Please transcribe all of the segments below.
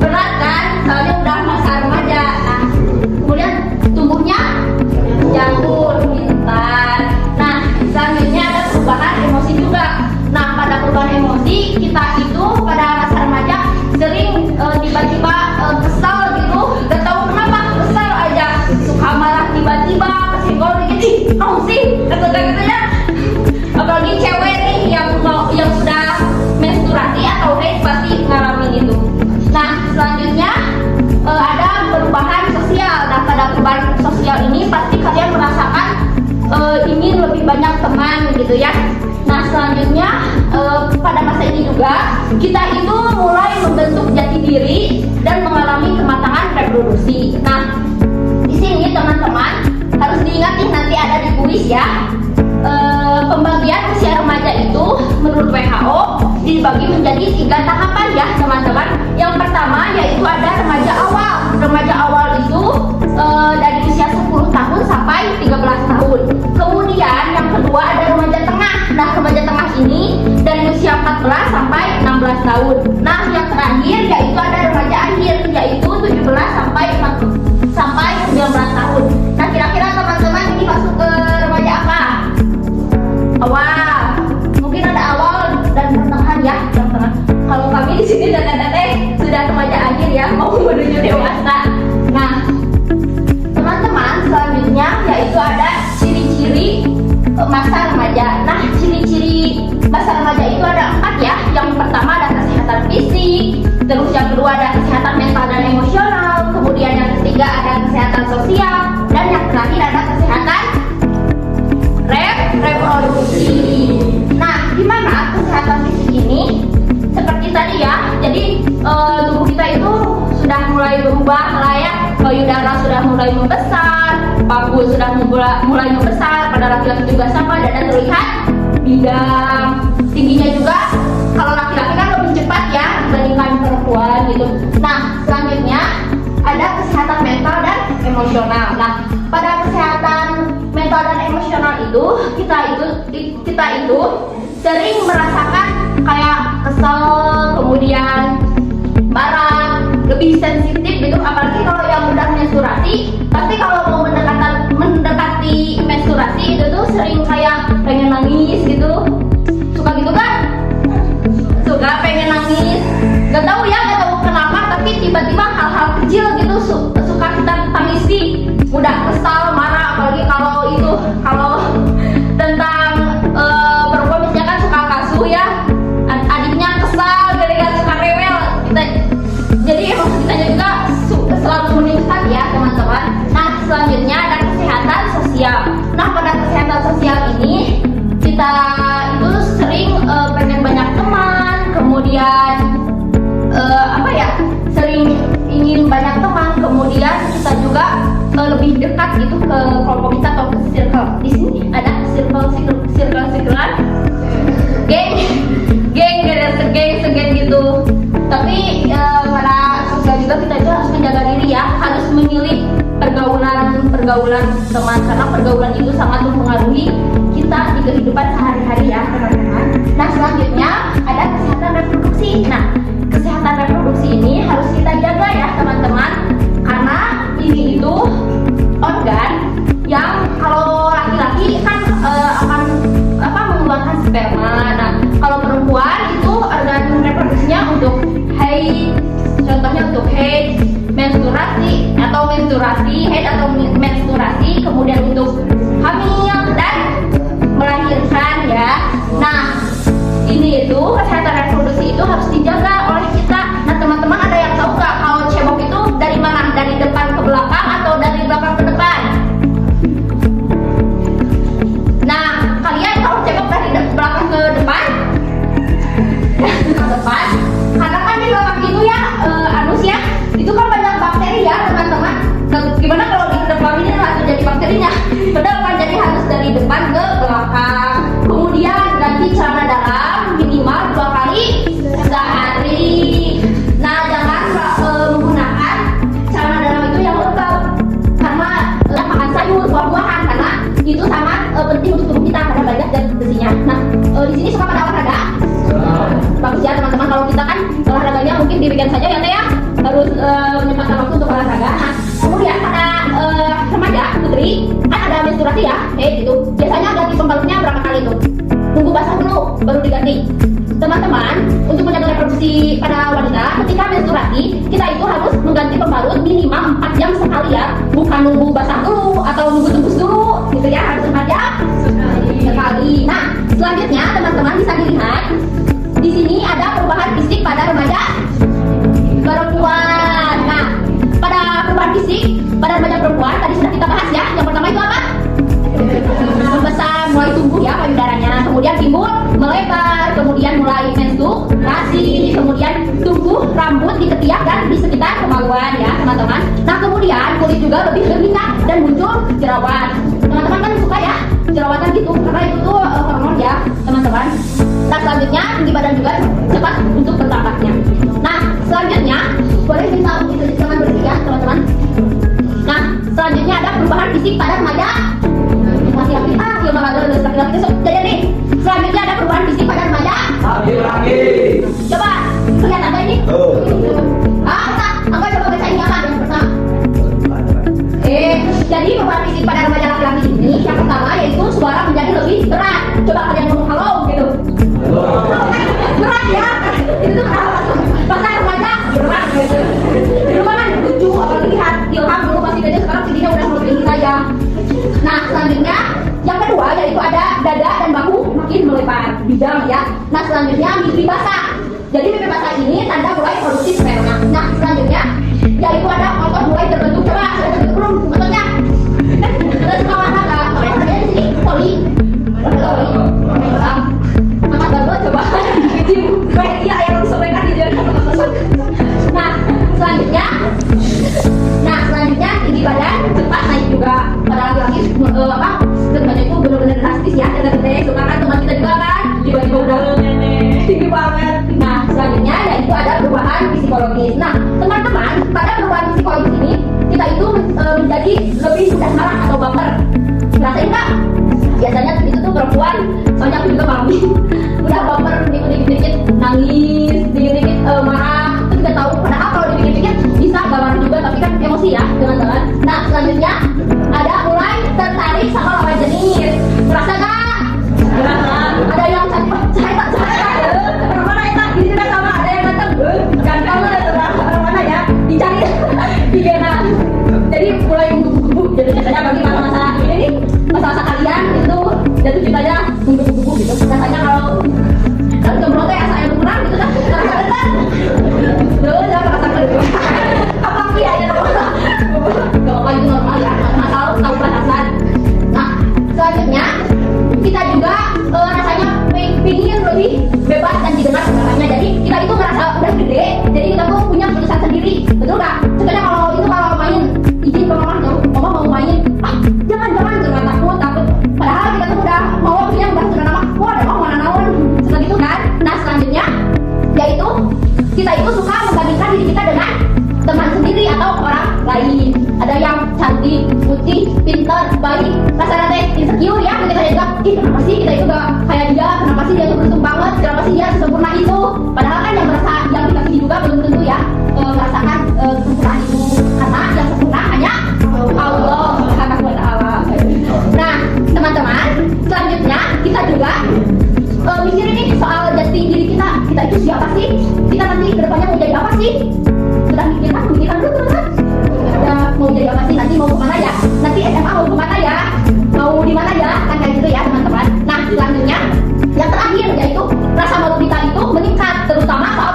berat kan, soalnya udah masa remaja. Nah, kemudian tumbuhnya jangkul, pintar. Nah, selanjutnya ada perubahan emosi juga. Nah, pada perubahan emosi kita itu pada masa remaja sering tiba-tiba kesal gitu, gak tahu kenapa kesal aja, suka marah tiba-tiba, kesenggol dikit, kamu sih, kata-kata ya. Apalagi cewek nih yang sudah menstruasi atau haid pasti ngalamin itu. Nah, selanjutnya ada perubahan sosial. Nah, pada perubahan sosial ini pasti kalian merasakan ingin lebih banyak teman gitu ya. Nah, selanjutnya pada masa ini juga kita itu mulai membentuk jati diri dan mengalami kematangan reproduksi. Nah, di sini teman-teman harus diingat nih, nanti ada di kuis ya. Pembagian usia remaja itu menurut WHO dibagi menjadi 3 tahapan ya teman-teman. Yang pertama yaitu ada remaja awal. Remaja awal itu dari usia 10 tahun sampai 13 tahun. Kemudian yang kedua ada remaja tengah. Nah, remaja tengah ini dari usia 14 sampai 16 tahun. Nah, yang terakhir yaitu ada remaja akhir, yaitu 17 sampai 19 tahun. Nah, kira-kira teman-teman ini masuk ke remaja apa? Awal. Mungkin ada awal dan pertengahan ya, teman-teman. Kalau kami di sini dan teteh sudah remaja akhir ya, mau menuju dewasa. Nah, teman-teman, selanjutnya yaitu ada ciri-ciri masa remaja. Nah, ciri-ciri masa remaja itu ada 4 ya. Yang pertama ada kesehatan fisik, terus yang kedua ada kesehatan mental dan emosional, kemudian yang ketiga ada kesehatan sosial, dan yang terakhir ada kesehatan reproduksi. Nah, gimana kesehatan fisik ini? Seperti tadi ya, jadi tubuh kita itu sudah mulai berubah lah ya. Payudara sudah mulai membesar, paru sudah mulai membesar, pada laki-laki juga sama, dada terlihat bidang. Tingginya juga kalau laki-laki kan lebih cepat ya dibandingkan perempuan gitu. Nah, selanjutnya ada kesehatan mental dan emosional. Nah, pada kesehatan mental dan emosional itu kita itu sering merasakan kayak kesel, kemudian marah, lebih sensitif gitu. Apalagi kalau yang udah menstruasi, pasti kalau mau mendekati menstruasi itu tuh sering kayak pengen nangis gitu. Suka gitu kan? Suka pengen nangis. Gak tahu kenapa, tapi tiba-tiba hal-hal kecil gitu suka kita tangisi. Mudah kesal, marah, apalagi kalau tentang perempuan misalnya kan suka kasuh ya, adiknya kesal gara-gara suka rewel kita, jadi emosi kita juga selalu meningkat ya teman-teman. Nah, selanjutnya ada kesehatan sosial. Nah, pada kesehatan sosial ini kita itu sering pengen banyak teman, kemudian sering ingin banyak teman, kemudian kita juga lebih dekat gitu ke kelompok kita atau ke circle. Di sini ada circle-circlean, geng gitu. Tapi pada sosial juga kita juga harus menjaga diri ya, harus memilih pergaulan teman, karena pergaulan itu sangat mempengaruhi kita di kehidupan sehari-hari ya teman-teman. Nah, selanjutnya ada kesehatan reproduksi. Nah, kesehatan reproduksi ini harus kita jaga ya teman-teman, karena ini itu organ yang kalau laki-laki kan akan mengeluarkan sperma. Nah, kalau perempuan itu organ reproduksinya untuk haid, contohnya untuk haid, menstruasi, kemudian untuk hamil dan melahirkan ya. Nah, ini itu kesehatan reproduksi itu harus dijaga oleh kita. Nah, teman-teman ada yang tahu nggak kalau cebok itu dari mana? Dari depan ke belakang atau dari belakang ke depan? Nah, kalian tahu cebok dari belakang ke depan? Ke depan, karena kan di belakang itu ya anus ya, itu kan banyak bakteri ya teman-teman. Gimana kalau di depan ini langsung jadi bakterinya? Padahal kan jadi harus dari depan ke belakang. Kemudian ganti celana dalam minimal 2 kali sehari. Nah, jangan menggunakan celana dalam itu yang lembab, karena makan sayur, buah-buahan, karena itu sangat penting untuk tubuh kita karena banyak zat besinya. Nah, di sini suka pada olahraga. Bagus ya teman-teman, kalau kita kan olahraganya mungkin di weekend saja jahit gitu, biasanya ganti pembalutnya berapa kali tuh? Tunggu basah dulu baru diganti. Teman-teman, untuk menjaga reproduksi pada wanita ketika menstruasi, kita itu harus mengganti pembalut minimal 4 jam sekali ya, bukan nunggu basah dulu atau nunggu tembus dulu gitu ya, harus 4 jam sekali. Nah, selanjutnya teman-teman bisa dilihat di sini ada perubahan fisik pada remaja perempuan. Nah, pada perubahan fisik pada remaja perempuan tadi sudah kita bahas ya. Yang pertama itu apa? Membesar, mulai tumbuh ya payudaranya, kemudian timbul melebar, kemudian mulai menstruasi, kemudian tumbuh rambut di ketiak dan di sekitar kemaluan ya teman-teman. Nah, kemudian kulit juga lebih berminyak dan muncul jerawat. Teman-teman kan suka ya jerawatan gitu karena itu tuh hormon ya teman-teman. Nah, selanjutnya tinggi badan juga cepat untuk bertambahnya. Nah, selanjutnya boleh minta itu jangan bersih ya teman-teman. Nah, selanjutnya ada perubahan fisik pada remaja laki-laki. Ya malah ada laki-laki jadi nih. Selanjutnya ada perubahan fisik pada remaja laki-laki. Coba lihat apa ini? Apa coba bacain apa yang pertama? Jadi perubahan fisik pada remaja laki-laki ini yang pertama yaitu suara menjadi lebih berat. Coba kalian ngomong halo gitu. Berat ya. Itu tuh bahasa remaja berat gitu. Dulu kan lucu apalagi lihat Ilham dulu masih kecil, sekarang tingginya udah mulai tinggi saja. Nah, selanjutnya yang kedua yaitu ada dada dan bahu makin melebar bidang ya. Nah, selanjutnya mimpi basah. Jadi mimpi basah ini tanda mulai produksi sperma. Nah, selanjutnya yaitu ada otot mulai terbentuk. Coba sudah terbentuk belum ototnya? Terus kawan ada namanya di sini poli. Mama baru coba iya yang disampaikan di jalan. Nah, selanjutnya tinggi badan cepat naik juga pada laki-laki sebenarnya itu benar-benar drastis ya. Kita suka kan teman kita juga kan tiba-tiba udah tinggi banget. Nah, selanjutnya yaitu ada perubahan psikologis. Nah, teman-teman, pada perubahan psikologis ini kita itu menjadi lebih mudah marah atau baper. Rasain nggak? Biasanya itu tuh perempuan, soalnya aku juga mami udah baper dikit-dikit nangis, dikit-dikit marah, itu juga tahu. Padahal kalau dipikir-pikir bisa gak marah juga, tapi kan emosi ya teman-teman. Nah, selanjutnya ada mulai tertarik sama lawan jenis. Merasa gak? Ada yang saya mana ya, di sini sama ada yang datang ganteng mana ya dicari di gena. Jadi mulai gugup-gugup. Jadi biasanya bagi masa-masa ini nih, masa-masa kalian itu jatuh cintanya gugup-gugup gitu. Biasanya kalau jomblo teh saya kurang gitu kan, rasa-rasa loh jangan rasakan gitu. Apa sih ya gak apa-apa itu normal ya, asal tahu batasan. Nah, selanjutnya kita juga rasanya pengen lebih bebas dan didengar suaranya. Jadi kita itu merasa udah gede, jadi kita tuh punya keputusan sendiri, betul nggak? Contohnya kalau main izin ke mama tuh, mama mau main, jangan takut. Padahal kita tuh udah mau punya udah sudah nama, wah ada mau mana naon, seperti itu kan? Nah, selanjutnya yaitu kita itu suka membandingkan diri kita dengan teman sendiri atau orang lain. Ada yang cantik, putih, pintar, baik, rasa-rasa insecure ya. Kita juga, kenapa sih kita itu gak kayak dia? Kenapa sih dia tuh beruntung banget? Kenapa sih dia sesempurna itu? Padahal kan yang merasa yang dikasih juga belum tentu ya merasakan kesempurnaan itu, karena yang sempurna hanya Allah Subhanahu wa Ta'ala. Nah, teman-teman, selanjutnya kita juga mikirin nih soal jati diri kita. Kita itu siapa sih? Kita nanti kedepannya mau jadi apa sih? Sudah memikirkan dulu teman-teman. Mau jadi apa sih? Nanti mau kemana ya? Nanti SMA mau kemana ya? Mau di mana ya? Kan kayak gitu ya teman-teman. Nah, selanjutnya yang terakhir yaitu rasa malu kita itu meningkat, terutama soal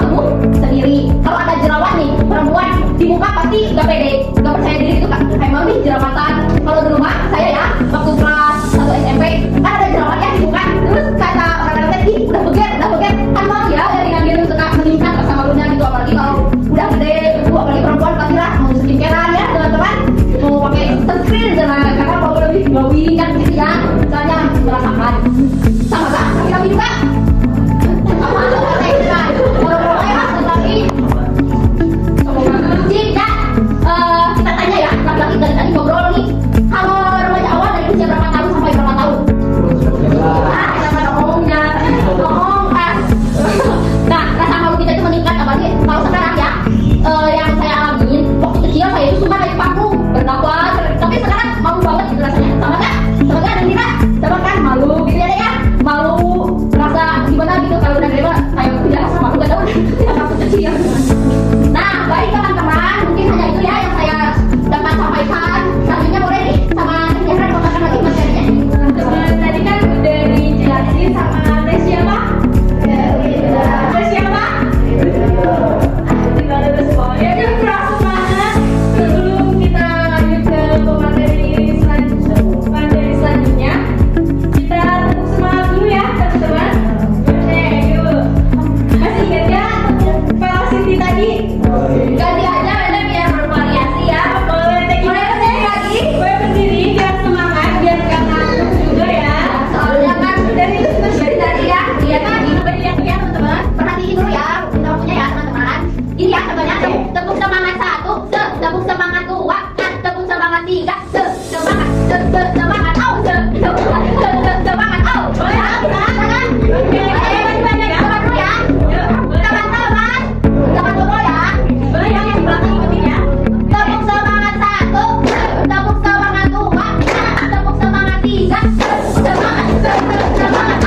baik teman-teman, mungkin hanya itu ya yang saya dapat sampaikan. Selanjutnya boleh nih sama Tiara dibawakan lagi materinya. Teman-teman tadi kan udah dijelasin sama Teh siapa? Teh siapa? Tinggal lulus semua. Ya udah keras semangat. Sebelum kita lanjut ke materi selanjutnya, kita tepuk semangat dulu ya teman-teman. Oke, yuk. Masih ingat ya Pak Siti tadi? Ganti aja ada biar bervariasi ya. Boleh Teh Boleh berdiri lagi? boleh berdiri biar semangat biar gak ngantuk juga ya. Soalnya kan dari tadi ya, dia kan berdiri ya teman-teman. Perhatiin dulu ya, kita punya ya teman-teman. Ini ya contohnya tepuk semangat 1, tepuk semangat 2, tepuk semangat 3, semangat, semangat, semangat, boleh ya? Tangan, Oke, banyak teman dulu ya. Teman-teman, teman dulu ya. boleh yang di belakang ikutin ya. Tepuk semangat 1, tepuk semangat 2, tepuk semangat 3, semangat, semangat, semangat,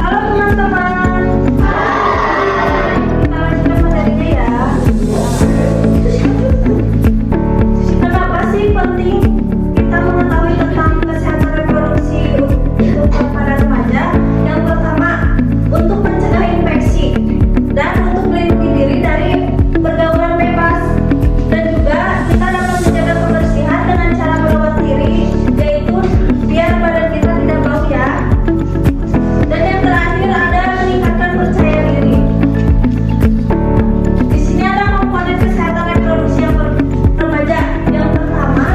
Halo teman-teman. Kita lanjutkan materinya ya. Kenapa sih penting kita mengetahui tentang kesehatan reproduksi untuk para remaja? Yang pertama, untuk mencegah infeksi dan untuk melindungi diri dari pergaulan bebas. Dan juga kita dapat menjaga kebersihan dengan cara merawat diri, yaitu biar badan kita tidak bau ya. Dan yang terakhir ada meningkatkan percaya diri. Di sini ada komponen kesehatan reproduksi yang remaja. Yang pertama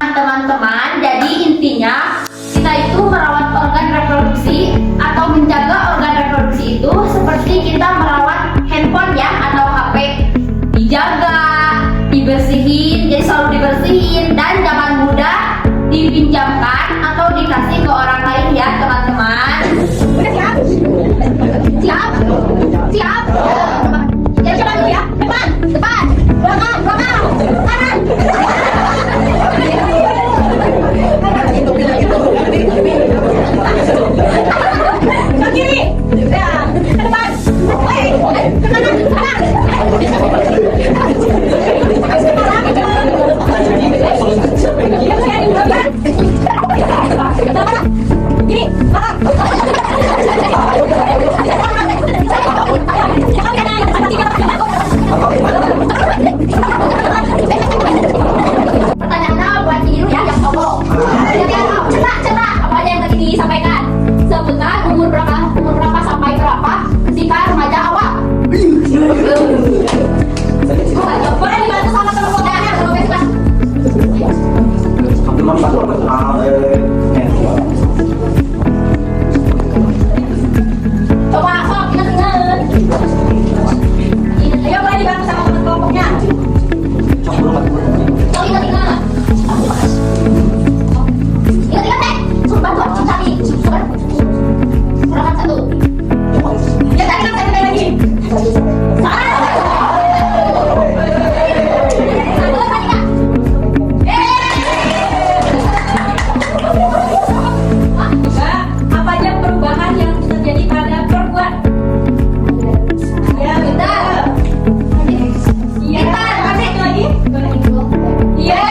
Nah, teman-teman, jadi intinya kita itu merawat organ reproduksi atau menjaga organ reproduksi itu seperti kita merawat handphone ya atau HP. Dijaga, dibersihin, jadi selalu dibersihin dan jangan mudah dipinjamkan atau dikasih ke orang lain ya, teman-teman. Udah siap? Siap? Siap? Ya, coba dulu ya. Depan, Depan. belakang, kanan. Ke kiri. Ya, ke depan. Ke kanan, ke kanan. Pertanyaannya buat ini dulu ya, yang cowok. Cepat, apa aja yang tadi disampaikan? Sebutkan umur berapa sampai berapa ketika remaja awal. Boleh dibantu sama teman-temannya, kalau bebas. Coba sok ingat-ingat. Ayo, boleh dibantu sama teman kelompoknya. Sok ingat-ingat. Ingat-ingat deh. Suruh bantu aku cari. Kurangkan satu. Ya, tadi kan saya lagi. Juga, apa aja perubahan yang terjadi pada perempuan? Ya, betul. Iya, kasih lagi. Iya.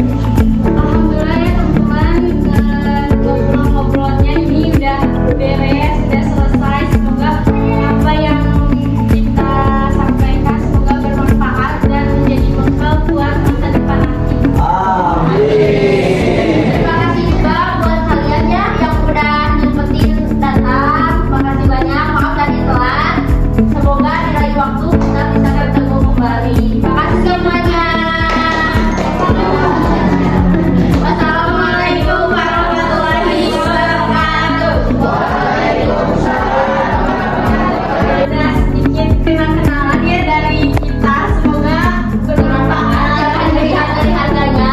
Alhamdulillah ya teman-teman, ngobrol-ngobrolnya ini udah beres, udah selesai. Semoga apa yang kita sampaikan semoga bermanfaat dan menjadi bekal buat masa depan nanti. Terima kasih juga buat kalian ya yang udah nyempetin datang. Terima kasih banyak, maaf tadi telat. Semoga di lain waktu kita bisa bertemu kembali. Terima kasih semuanya. Wassalamualaikum warahmatullahi wabarakatuh. Nah, sedikit kenal-kenalan ya dari kita, semoga bermanfaat. Jangan melihat dari harganya.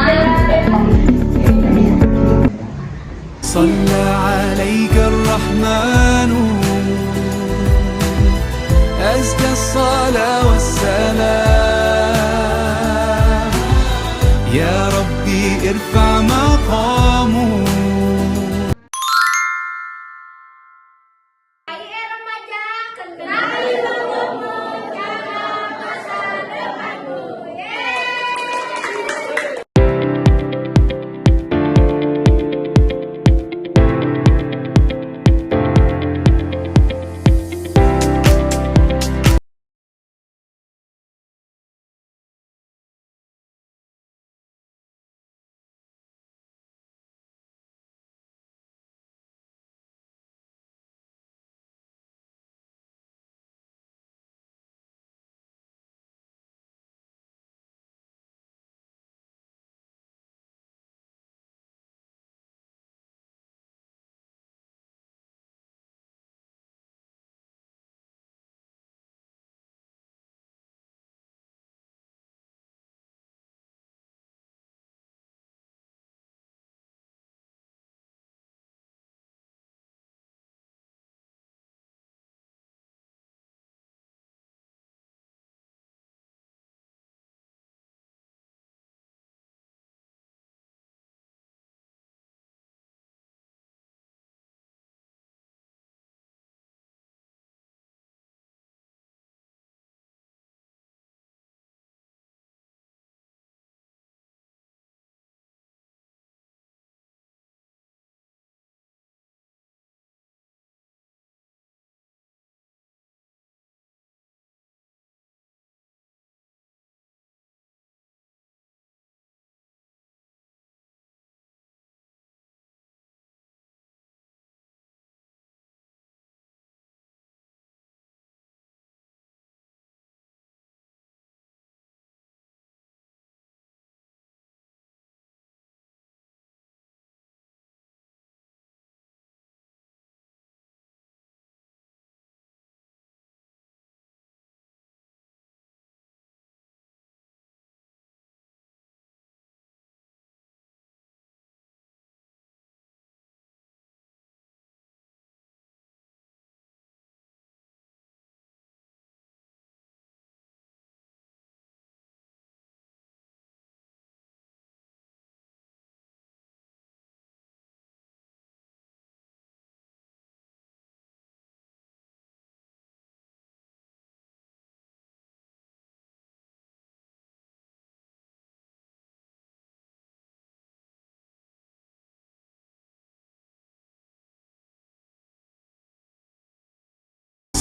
صلى عليك الرحمن أزكى الصلاة والسلام يا ربي ارفع مقامه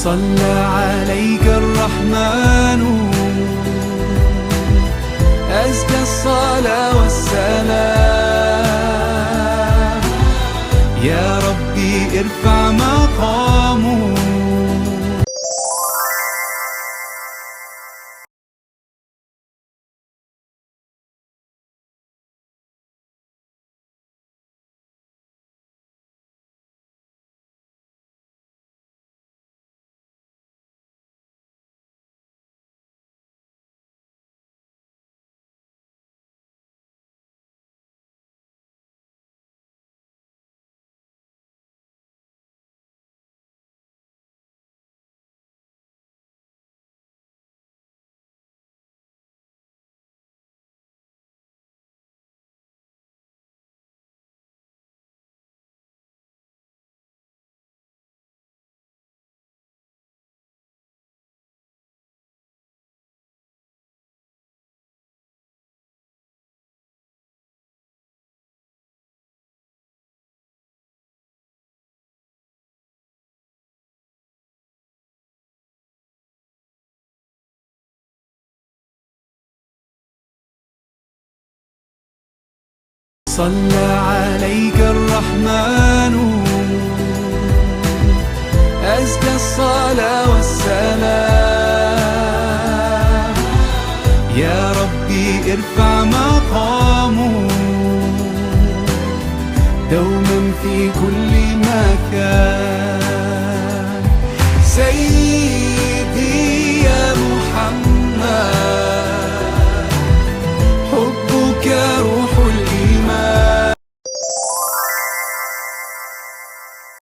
صلى عليك الرحمن أزكى الصلاة والسلام يا ربي ارفع مقامه. صلى عليك الرحمن أزكى الصلاة والسلام يا ربي ارفع مقامه دوما في كل مكان.